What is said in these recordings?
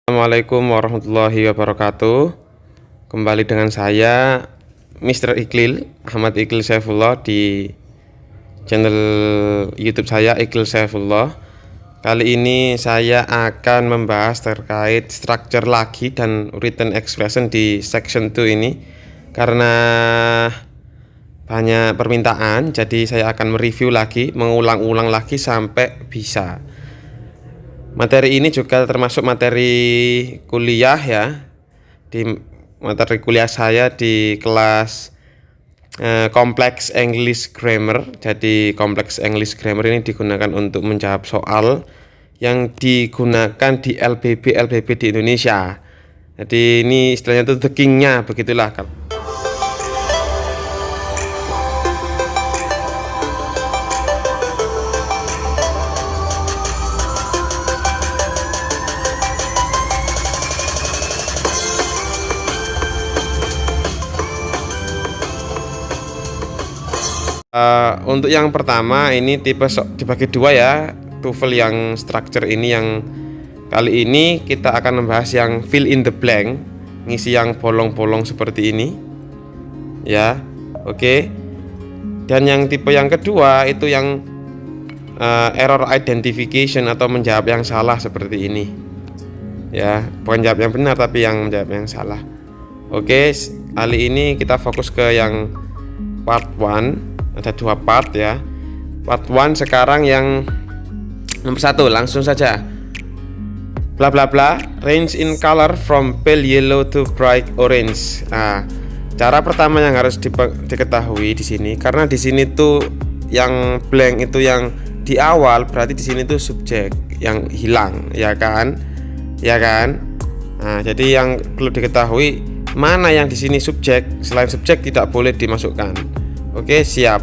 Assalamualaikum warahmatullahi wabarakatuh. Kembali dengan saya Mr. Iqlil, Ahmad Iqlil Saifullah, di channel YouTube saya Iqlil Saifullah. Kali ini saya akan membahas terkait structure lagi dan written expression di section 2 ini. Karena banyak permintaan, jadi saya akan mereview lagi, mengulang-ulang lagi sampai bisa. Materi ini juga termasuk materi kuliah ya. Di materi kuliah saya di kelas Complex English Grammar. Jadi Complex English Grammar ini digunakan untuk menjawab soal yang digunakan di LBB di Indonesia. Jadi ini istilahnya itu the king-nya, begitulah. Untuk yang pertama ini tipe dibagi dua ya, TOEFL yang structure ini. Yang kali ini kita akan membahas yang fill in the blank, ngisi yang bolong-bolong seperti ini ya. Oke. Dan yang tipe yang kedua itu yang error identification atau menjawab yang salah seperti ini ya, bukan jawab yang benar tapi yang menjawab yang salah. Oke, kali ini kita fokus ke yang part 1. Ada dua part ya. Part 1 sekarang yang nomor 1, langsung saja. Bla bla bla, range in color from pale yellow to bright orange. Nah, cara pertama yang harus diketahui di sini, karena di sini tuh yang blank itu yang di awal, berarti di sini tuh subjek yang hilang, ya kan? Ya kan? Nah, jadi yang perlu diketahui mana yang di sini subjek, selain subjek tidak boleh dimasukkan. Oke, siap.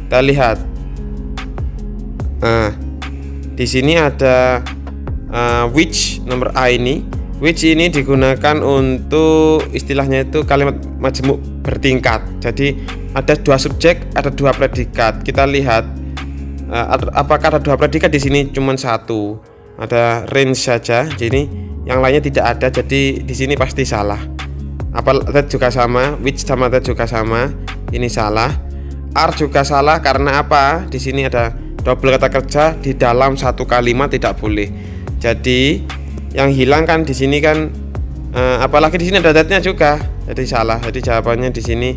Kita lihat. Nah, di sini ada which nomor A ini. Which ini digunakan untuk istilahnya itu kalimat majemuk bertingkat. Jadi ada dua subjek, ada dua predikat. Kita lihat apakah ada dua predikat. Di sini cuma satu. Ada range saja. Jadi yang lainnya tidak ada. Jadi di sini pasti salah. That juga sama, which sama that juga sama. Ini salah. Are juga salah karena apa? Di sini ada double kata kerja di dalam satu kalimat, tidak boleh. Jadi yang hilang kan di sini kan apalagi di sini ada that-nya juga. Jadi salah. Jadi jawabannya di sini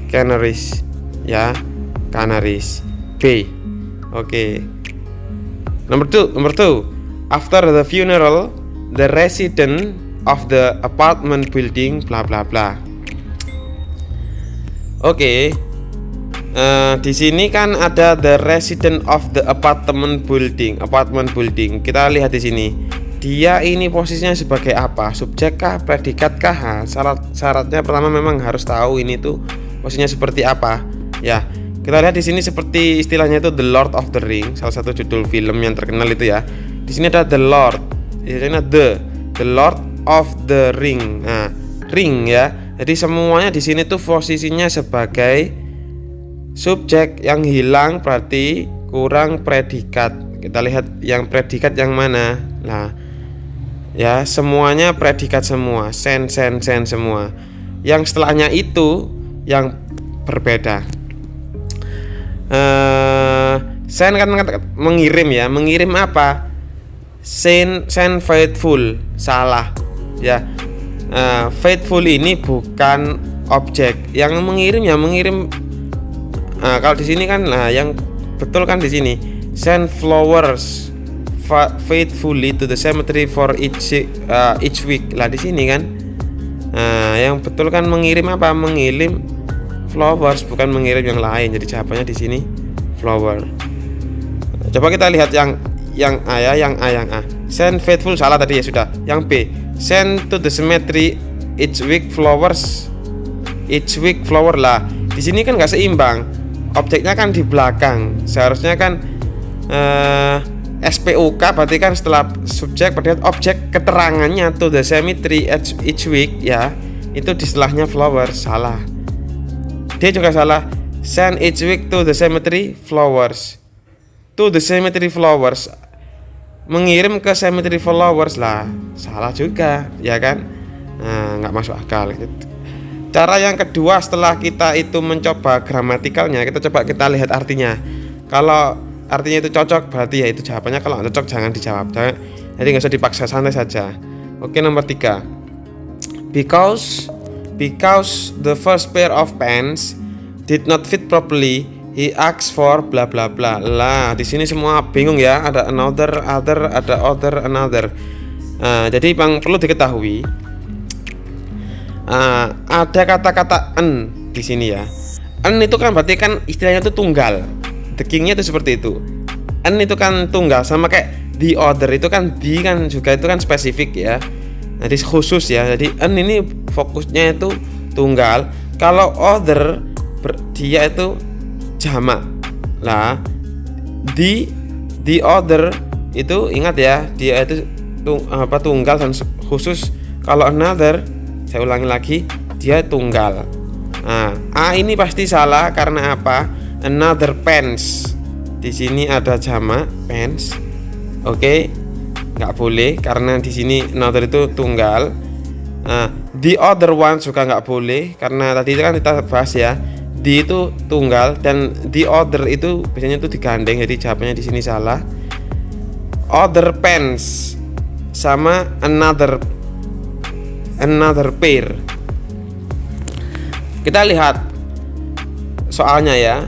canaries ya, canaries. B. Oke. Nomor 2. After the funeral, the resident of the apartment building bla bla bla. Oke. Di sini kan ada the resident of the apartment building. Kita lihat di sini. Dia ini posisinya sebagai apa? Subjek kah, predikat kah? Syaratnya pertama memang harus tahu ini tuh posisinya seperti apa. Ya. Kita lihat di sini seperti istilahnya itu The Lord of the Ring, salah satu judul film yang terkenal itu ya. Di sini ada the Lord. Di sini ada the Lord of the Ring. Nah, ring ya. Jadi semuanya di sini tuh posisinya sebagai subjek. Yang hilang berarti kurang predikat. Kita lihat yang predikat yang mana. Nah, ya semuanya predikat semua. Sen semua. Yang setelahnya itu yang berbeda. Send kan mengirim ya. Mengirim apa? Send faithful, salah ya. Faithful ini bukan objek. Yang mengirim ya mengirim. Kalau di sini kan, nah yang betul kan di sini send flowers faithfully to the cemetery for each week. Lah di sini kan, yang betul kan mengirim apa? Mengirim flowers, bukan mengirim yang lain. Jadi jawabannya di sini flower. Coba kita lihat yang A ya, yang A. Send faithful salah tadi ya sudah. Yang B, send to the cemetery each week flowers. Each week flower lah. Di sini kan nggak seimbang. Objeknya kan di belakang. Seharusnya kan SPOK berarti kan setelah subjek predikat objek, keterangannya to the cemetery each week ya. Itu di setelahnya flowers, salah. Dia juga salah. Send each week to the cemetery flowers. To the cemetery flowers. mengirim ke cemetery followers lah, salah juga ya kan. Nah, nggak masuk akal gitu. Cara yang kedua, setelah kita itu mencoba gramatikalnya, kita lihat artinya. Kalau artinya itu cocok, berarti ya itu jawabannya. Kalau nggak cocok jangan dijawab, jadi nggak usah dipaksa, santai saja. Oke, nomor 3, because the first pair of pants did not fit properly, he asked for bla bla bla. Lah, di sini semua bingung ya, ada another, other, ada other, another. Jadi yang perlu diketahui, ada kata-kata an di sini ya. An itu kan berarti kan istilahnya itu tunggal. The king-nya itu seperti itu. An itu kan tunggal, sama kayak the other itu kan di kan juga itu kan spesifik ya. Jadi khusus ya. Jadi an ini fokusnya itu tunggal. Kalau other dia itu jamak. Lah, the other itu ingat ya, dia itu tunggal dan khusus. Kalau another, saya ulangi lagi, dia tunggal. Nah, A ini pasti salah karena apa? Another pants. Di sini ada jamak pants. Oke, nggak boleh karena di sini another itu tunggal. The other one juga nggak boleh karena tadi itu kan kita bahas ya. The itu tunggal dan the other itu biasanya itu digandeng, jadi jawabannya di sini salah. Other pants sama another pair. Kita lihat soalnya ya.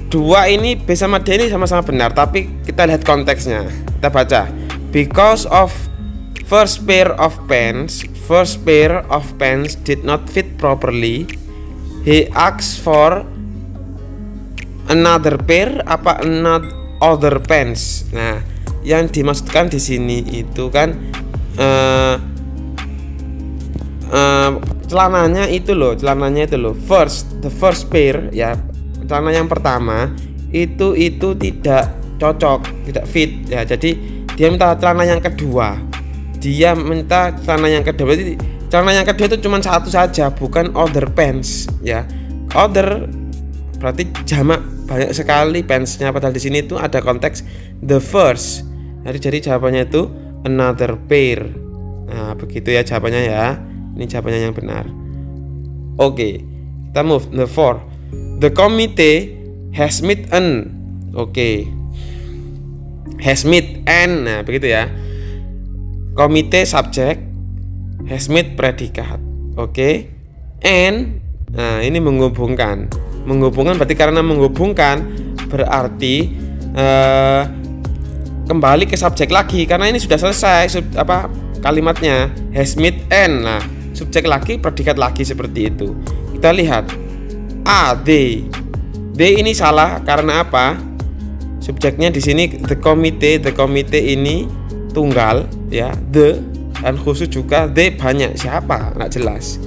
Dua ini B sama D ini sama-sama benar, tapi kita lihat konteksnya. Kita baca. Because of first pair of pants did not fit properly, he asked for another pair apa other pants. Nah, yang dimaksudkan di sini itu kan celananya itu loh, the first pair ya, celana yang pertama itu tidak cocok, tidak fit ya. Jadi dia minta celana yang kedua. Berarti celana yang kedua itu cuma satu saja, bukan other pants ya. Other berarti jamak, banyak sekali pantsnya, padahal di sini itu ada konteks the first. Jadi jawabannya itu another pair. Nah, begitu ya jawabannya ya. Ini jawabannya yang benar. Oke, kita move the 4. The committee has met an. Oke. Has met an. Nah, begitu ya. Komite subjek, has met predikat. Oke. And nah, ini menghubungkan. Menghubungkan berarti karena menghubungkan berarti kembali ke subjek lagi karena ini sudah selesai kalimatnya has met an. Nah, subjek lagi, predikat lagi seperti itu. Kita lihat they ini salah karena apa? Subjeknya di sini the committee ini tunggal ya, the dan khusus juga, they banyak, siapa nggak jelas.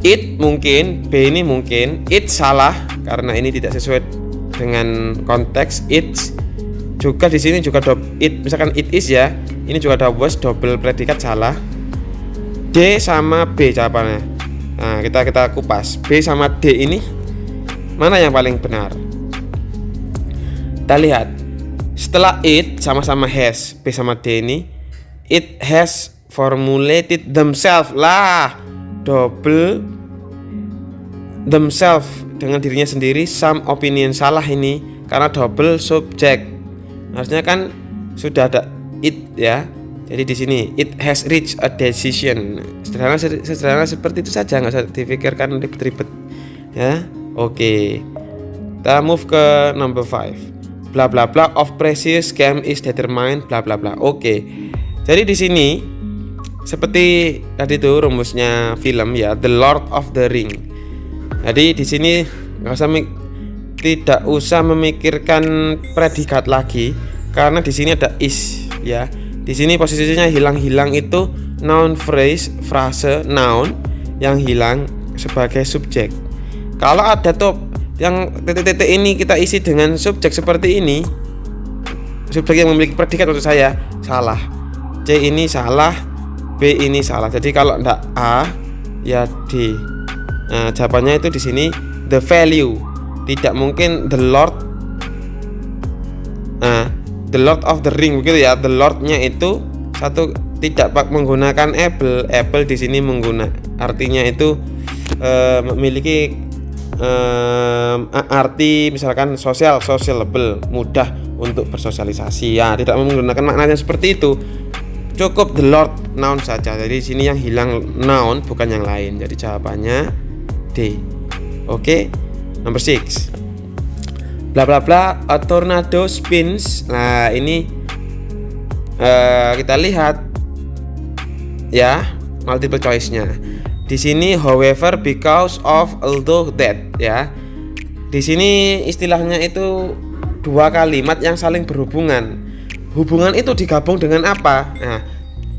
It mungkin, B ini mungkin, it salah karena ini tidak sesuai dengan konteks. It juga di sini juga it, misalkan it is ya, ini juga double predikat, salah. D sama B jawabannya. Nah, kita kupas B sama D ini mana yang paling benar. Kita lihat setelah it sama-sama has, B sama D ini, it has formulated themselves lah, double themselves dengan dirinya sendiri, some opinion, salah ini karena double subject. Harusnya kan sudah ada it ya. Jadi di sini it has reached a decision. Sederhana seperti itu saja, nggak usah dipikirkan ribet-ribet ya. Oke. Kita move ke number 5. Bla bla bla of precious game is determined bla bla bla. Oke. Jadi di sini seperti tadi itu rumusnya film ya, The Lord of the Ring. Jadi di sini tidak usah memikirkan predikat lagi karena di sini ada is ya. Di sini posisinya hilang itu noun phrase, frase noun yang hilang sebagai subjek. Kalau ada yang titik-titik ini kita isi dengan subjek seperti ini, subjek yang memiliki predikat untuk saya salah. C ini salah, B ini salah. Jadi kalau enggak A ya D. Nah, jawabannya itu di sini the value. Tidak mungkin the Lord. Nah, The Lord of the Ring begitu ya. The Lord-nya itu satu tidak menggunakan Apple di sini artinya itu memiliki arti misalkan sociable, mudah untuk bersosialisasi ya, tidak menggunakan maknanya seperti itu. Cukup the Lord noun saja. Jadi di sini yang hilang noun bukan yang lain. Jadi jawabannya D. Oke. Number 6. Bla bla bla, a tornado spins. Nah, ini kita lihat ya, multiple choice-nya. Di sini however, because of, although, that ya. Di sini istilahnya itu dua kalimat yang saling berhubungan. Hubungan itu digabung dengan apa? Nah,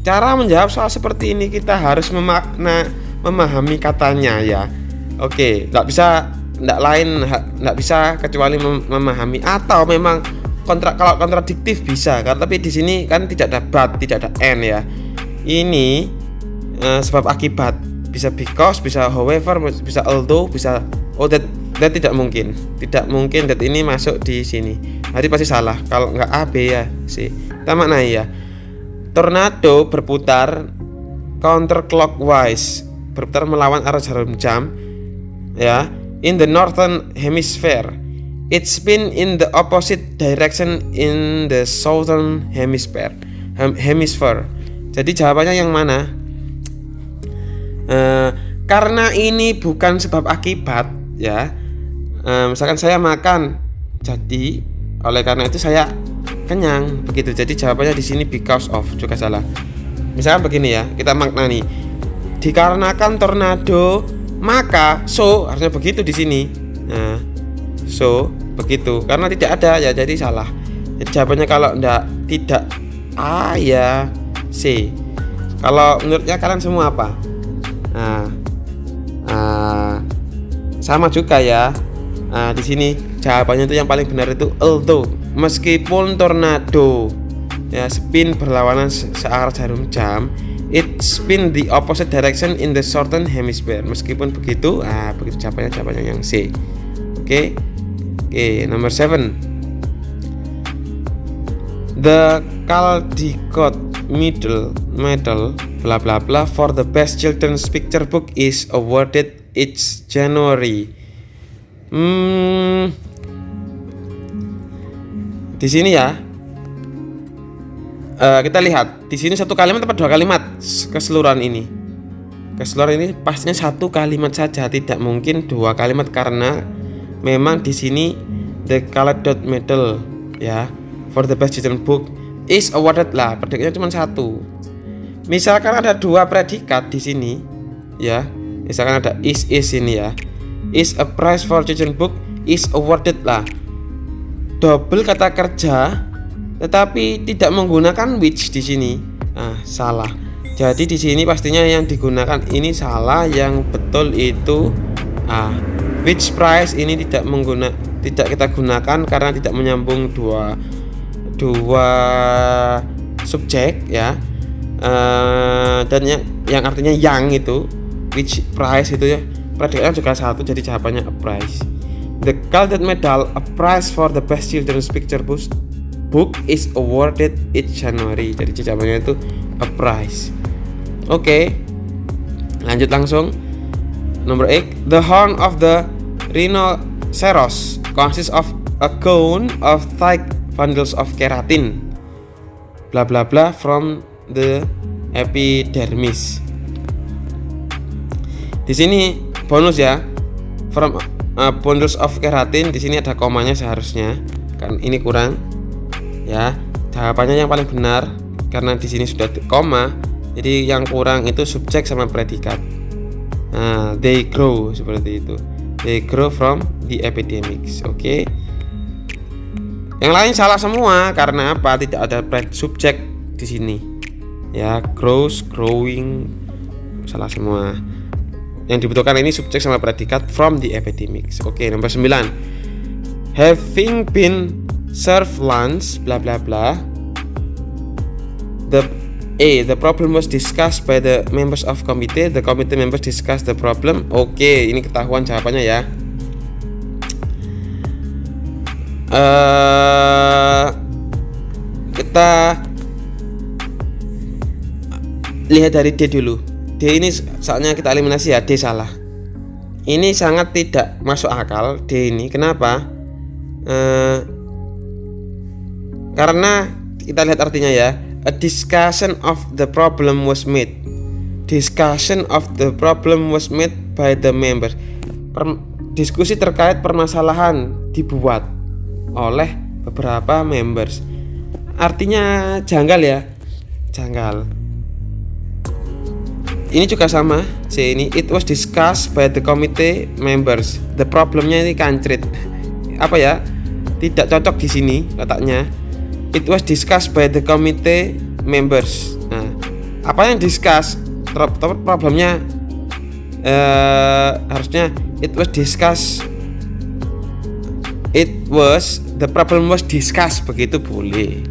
cara menjawab soal seperti ini kita harus memahami katanya ya. Oke, nggak bisa kecuali memahami, atau memang kalau kontradiktif bisa kan, tapi di sini kan tidak ada but, tidak ada and ya. Ini sebab akibat, bisa because, bisa however, bisa although, bisa that tidak mungkin that ini masuk di sini. Jadi pasti salah. Kalau nggak A, B ya C. Kita maknai ya. Tornado berputar counterclockwise, berputar melawan arah jarum jam ya. In the northern hemisphere, it spin in the opposite direction in the southern hemisphere. Jadi jawabannya yang mana? Karena ini bukan sebab akibat ya. Misalkan saya makan, jadi oleh karena itu saya kenyang begitu. Jadi jawabannya di sini because of, juga salah. Misalkan begini ya, kita maknani. Dikarenakan tornado, maka so harusnya begitu di sini. Nah, so begitu karena tidak ada ya, jadi salah. Jadi jawabannya kalau tidak A ya C. Kalau menurutnya kalian semua apa? Sama juga ya. Di sini jawabannya itu yang paling benar itu although, meskipun tornado ya spin berlawanan searah jarum jam, it spin the opposite direction in the southern hemisphere. Meskipun begitu, begitu jawabannya yang C. Oke, number 7. The Caldecott Medal bla bla bla for the best children's picture book is awarded each January. Di sini ya. Kita lihat di sini satu kalimat atau dua kalimat keseluruhan ini. Keseluruhan ini pastinya satu kalimat saja, tidak mungkin dua kalimat karena memang di sini the Caldecott Medal ya for the best children's book is awarded lah, predikatnya cuma satu. Misalkan ada dua predikat di sini ya. Misalkan ada is ini ya. Is a prize for children's book is awarded lah. Double kata kerja tetapi tidak menggunakan which di sini. Salah. Jadi di sini pastinya yang digunakan ini salah, yang betul itu which price ini tidak kita gunakan karena tidak menyambung dua subjek ya. Dan yang artinya yang itu which price itu ya, predikatnya juga satu, jadi jawabannya a prize. The Caldecott Medal, a prize for the best children's picture book is awarded each January. Jadi jawabannya itu a prize. Oke, lanjut langsung. Number 8. The horn of the rhinoceros consists of a cone of thick bundles of keratin bla bla bla from the epidermis. Di sini bonus ya, from bundles of keratin. Di sini ada komanya seharusnya, kan ini kurang ya. Jawabannya yang paling benar karena di sini sudah koma, jadi yang kurang itu subjek sama predikat. They grow seperti itu. They grow from the epidermis. Oke. Yang lain salah semua karena apa? Tidak ada subjek di sini. Ya, grows, growing, salah semua. Yang dibutuhkan ini subjek sama predikat from the epidermis. Oke, nomor 9. Having been served lunch bla bla bla. The problem was discussed by the members of committee. The committee members discussed the problem. Oke, ini ketahuan jawabannya ya. kita lihat dari D dulu. D ini saatnya kita eliminasi ya, D salah. Ini sangat tidak masuk akal D ini. Kenapa? Karena kita lihat artinya ya. A discussion of the problem was made. Discussion of the problem was made by the members. Diskusi terkait permasalahan dibuat oleh beberapa members. Artinya janggal ya. Janggal. Ini juga sama, C ini. It was discussed by the committee members. The problemnya ini kancrit. Apa ya? Tidak cocok di sini letaknya. It was discussed by the committee members. Nah, apa yang discuss? Problemnya harusnya it was discussed. The problem was discussed, begitu boleh.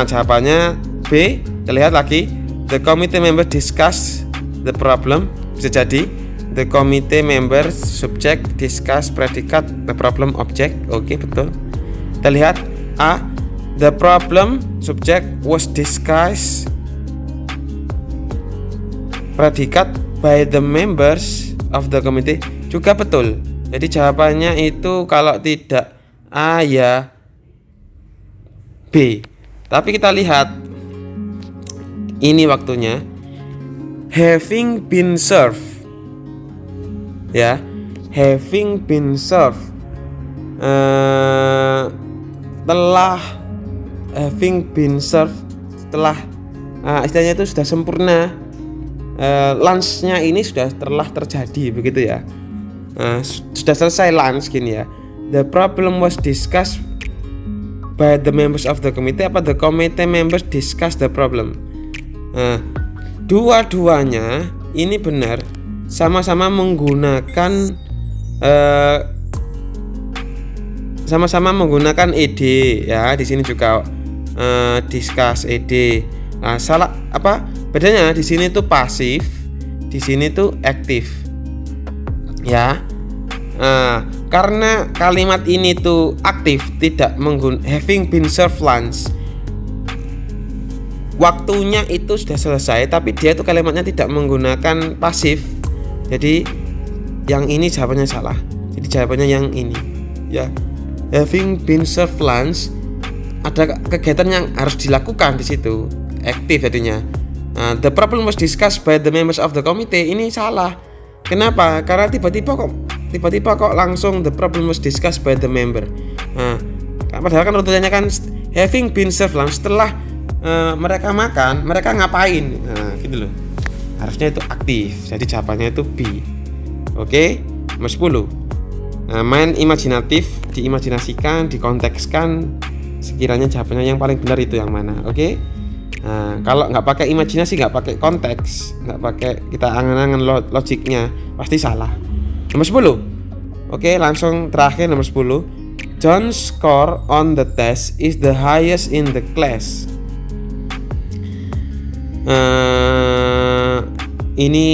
Jawabannya B. Kita lihat lagi. The committee members discuss the problem. Bisa jadi the committee members subject discuss predikat the problem object. Oke, betul. Kita lihat A. The problem subject was discussed predikat by the members of the committee. Juga betul. Jadi jawabannya itu kalau tidak A ya B. Tapi kita lihat ini waktunya having been served. Ya, having been served. Setelah istilahnya itu sudah sempurna. Lunch-nya ini sudah telah terjadi, begitu ya. Sudah selesai lunch gini ya. The problem was discussed by the members of the committee. Apa the committee members discuss the problem? Dua-duanya ini benar, sama-sama menggunakan ed ya. Di sini juga discuss ed. Nah, salah apa? Bedanya di sini tuh pasif, di sini tuh aktif. Ya. Karena kalimat ini tuh aktif, tidak having been served lunch. Waktunya itu sudah selesai, tapi dia tuh kalimatnya tidak menggunakan pasif. Jadi yang ini jawabannya salah. Jadi jawabannya yang ini. Ya. Having been served lunch, ada kegiatan yang harus dilakukan di situ. Aktif jadinya. The problem was discussed by the members of the committee. Ini salah. Kenapa? Karena tiba-tiba kok langsung the problem was discussed by the member. Padahal kan runtutannya kan having been served lunch, setelah mereka makan, mereka ngapain? Gitu loh. Harusnya itu aktif. Jadi jawabannya itu B. Oke, nomor 10. Main imajinatif, diimajinasikan, dikontekskan. Sekiranya jawabannya yang paling benar itu yang mana? Oke. Kalau nggak pakai imajinasi, nggak pakai konteks, nggak pakai kita angan-angan logiknya, pasti salah. Nomor 10. Oke, langsung terakhir nomor 10. John's score on the test is the highest in the class. Ini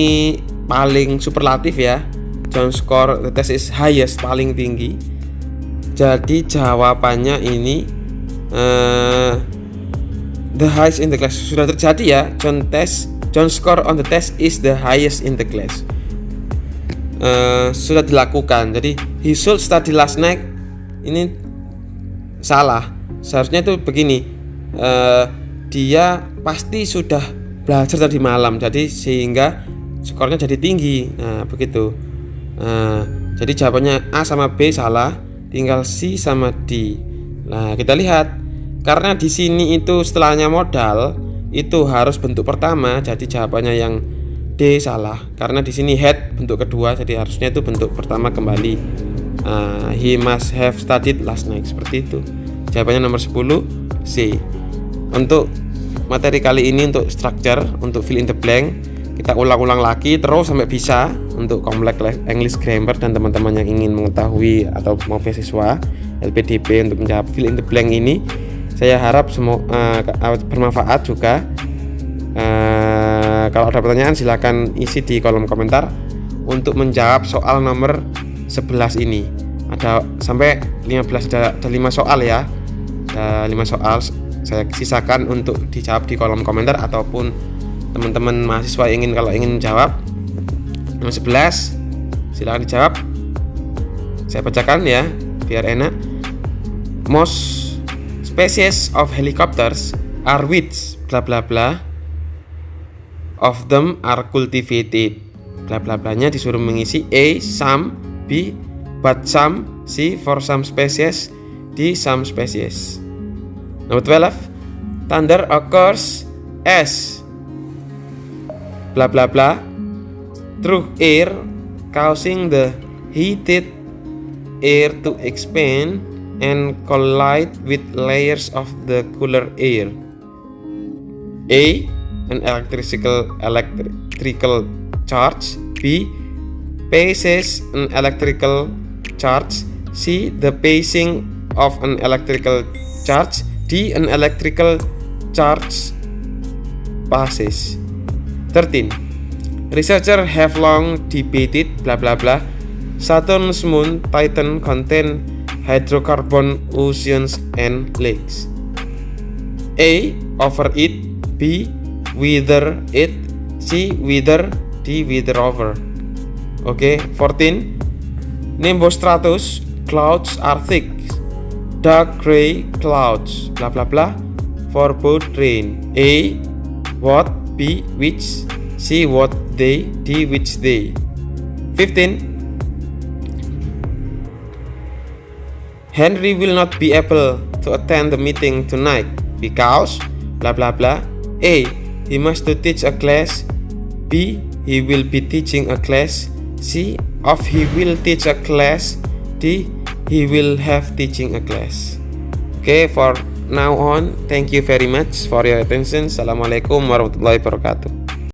paling superlatif ya. John score the test is highest, paling tinggi. Jadi jawabannya ini the highest in the class. Sudah terjadi ya. John score on the test is the highest in the class. Sudah dilakukan. Jadi he should study last night. Ini salah. Seharusnya itu begini. Dia pasti sudah belajar tadi malam, jadi sehingga skornya jadi tinggi. Nah, begitu. Jadi jawabannya A sama B salah, tinggal C sama D. Nah, kita lihat karena di sini itu setelahnya modal itu harus bentuk pertama, jadi jawabannya yang D salah. Karena di sini had bentuk kedua, jadi harusnya itu bentuk pertama kembali. He must have studied last night, seperti itu. Jawabannya nomor 10 C. Untuk materi kali ini untuk structure, untuk fill in the blank, kita ulang-ulang lagi terus sampai bisa untuk komplek English grammar dan teman-teman yang ingin mengetahui atau mau beasiswa LPDP untuk menjawab fill in the blank ini. Saya harap semua bermanfaat juga. Kalau ada pertanyaan silakan isi di kolom komentar untuk menjawab soal nomor 11 ini. Ada sampai 15, ada 5 soal ya. 5 soal saya sisakan untuk dijawab di kolom komentar ataupun teman-teman mahasiswa kalau ingin jawab. Nomor 11 silakan dijawab. Saya bacakan ya biar enak. Most species of helicopters are which bla bla bla of them are cultivated. Bla bla blanya disuruh mengisi A some, B but some, C for some species, D some species. Nomor 12 thunder occurs as bla bla bla through air causing the heated air to expand and collide with layers of the cooler air. A an electrical charge, B passes an electrical charge, C the passing of an electrical charge, D an electrical charge passes. 13 researchers have long debated bla bla bla Saturn's moon Titan contain hydrocarbon oceans and lakes. A over it, B wither it, C wither, D wither over. Oke, 14 nimbostratus clouds are thick dark gray clouds bla bla bla forebode rain. A what, B which, C what day, D which day. 15 Henry will not be able to attend the meeting tonight because bla bla bla. A he must to teach a class, B he will be teaching a class, C of he will teach a class, D he will have teaching a class. Okay, for now on, thank you very much for your attention. Assalamualaikum warahmatullahi wabarakatuh.